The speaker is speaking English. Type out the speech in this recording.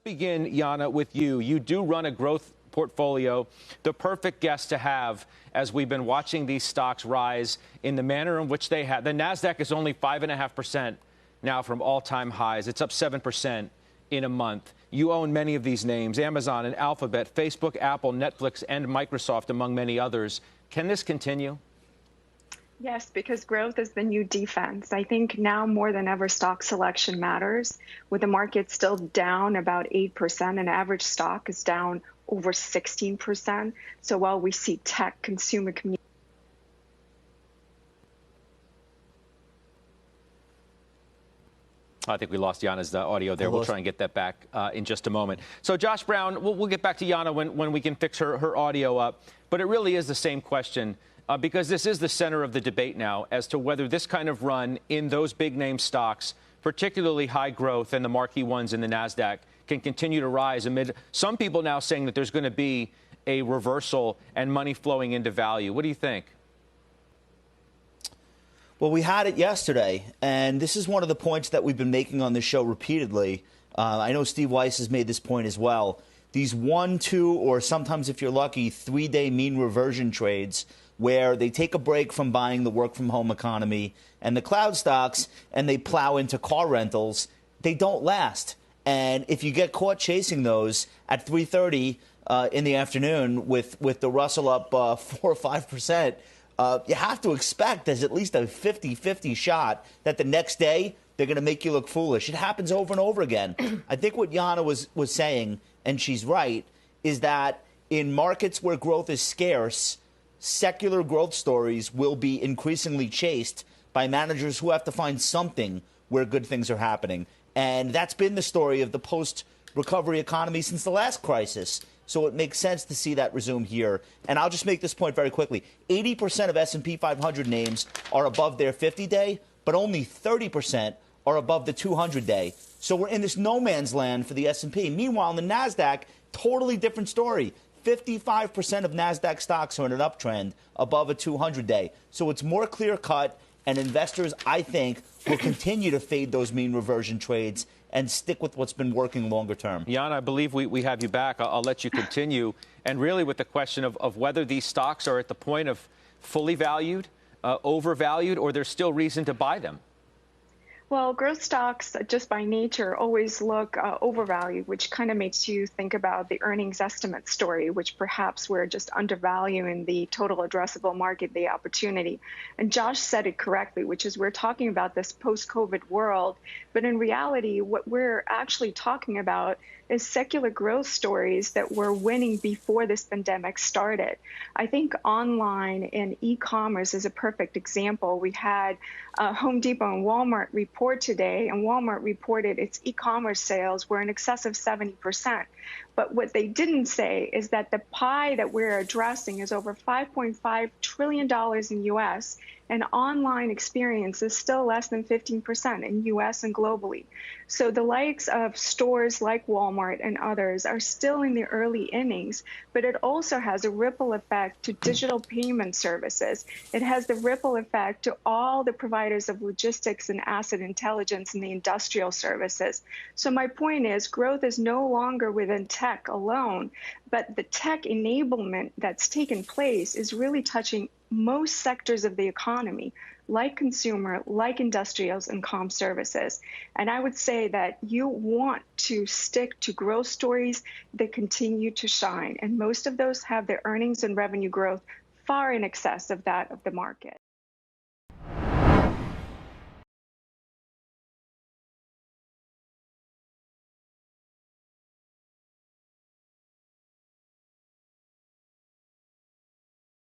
Begin, Yana, with you. You do run a growth portfolio, the perfect guest to have as we've been watching these stocks rise in the manner in which they have. The NASDAQ is only 5.5% now from all-time highs. It's up 7% in a month. You own many of these names, Amazon and Alphabet, Facebook, Apple, Netflix, and Microsoft, among many others. Can this continue? Yes, because growth is the new defense. I think now more than ever, stock selection matters. With the market still down about 8%, and average stock is down over 16%. So while we see tech, consumer community, I think we lost Yana's audio there. We'll try and get that back in just a moment. So, Josh Brown, we'll get back to Yana when we can fix her audio up. But it really is the same question. Because this is the center of the debate now as to whether this kind of run in those big name stocks, particularly high growth and the marquee ones in the NASDAQ, can continue to rise amid some people now saying that there's going to be a reversal and money flowing into value. What do you think? Well, we had it yesterday, and this is one of the points that we've been making on this show repeatedly. I know Steve Weiss has made this point as well. These 1, 2, or sometimes, if you're lucky, 3-day mean reversion trades where they take a break from buying the work-from-home economy and the cloud stocks and they plow into car rentals, they don't last. And if you get caught chasing those at 3:30 in the afternoon with the Russell up 4 or 5%, you have to expect there's at least a 50-50 shot that the next day they're going to make you look foolish. It happens over and over again. I think what Yana was saying, and she's right, is that in markets where growth is scarce, secular growth stories will be increasingly chased by managers who have to find something where good things are happening. And that's been the story of the post-recovery economy since the last crisis. So it makes sense to see that resume here. And I'll just make this point very quickly. 80% of S&P 500 names are above their 50-day, but only 30% are above the 200-day. So we're in this no man's land for the S&P. Meanwhile, in the NASDAQ, totally different story. 55% of NASDAQ stocks are in an uptrend above a 200-day. So it's more clear-cut, and investors, I think, will continue to fade those mean reversion trades and stick with what's been working longer term. Yana, I believe we have you back. I'll let you continue. And really with the question of whether these stocks are at the point of fully valued, overvalued, or there's still reason to buy them. well, growth stocks, just by nature, always look overvalued, which kind of makes you think about the earnings estimate story, which perhaps we're just undervaluing the total addressable market, the opportunity. And Josh said it correctly, which is we're talking about this post-COVID world. But in reality, what we're actually talking about is secular growth stories that were winning before this pandemic started. I think online and e-commerce is a perfect example. We had Home Depot and Walmart report today, and Walmart reported its e-commerce sales were in excess of 70%. But what they didn't say is that the pie that we're addressing is over $5.5 trillion in U.S., and online experience is still less than 15% in U.S. and globally. So the likes of stores like Walmart and others are still in the early innings, but it also has a ripple effect to digital payment services. It has the ripple effect to all the providers of logistics and asset intelligence and the industrial services. So my point is, growth is no longer within tech alone, but the tech enablement that's taken place is really touching most sectors of the economy, like consumer, like industrials and comm services. And I would say that you want to stick to growth stories that continue to shine. And most of those have their earnings and revenue growth far in excess of that of the market.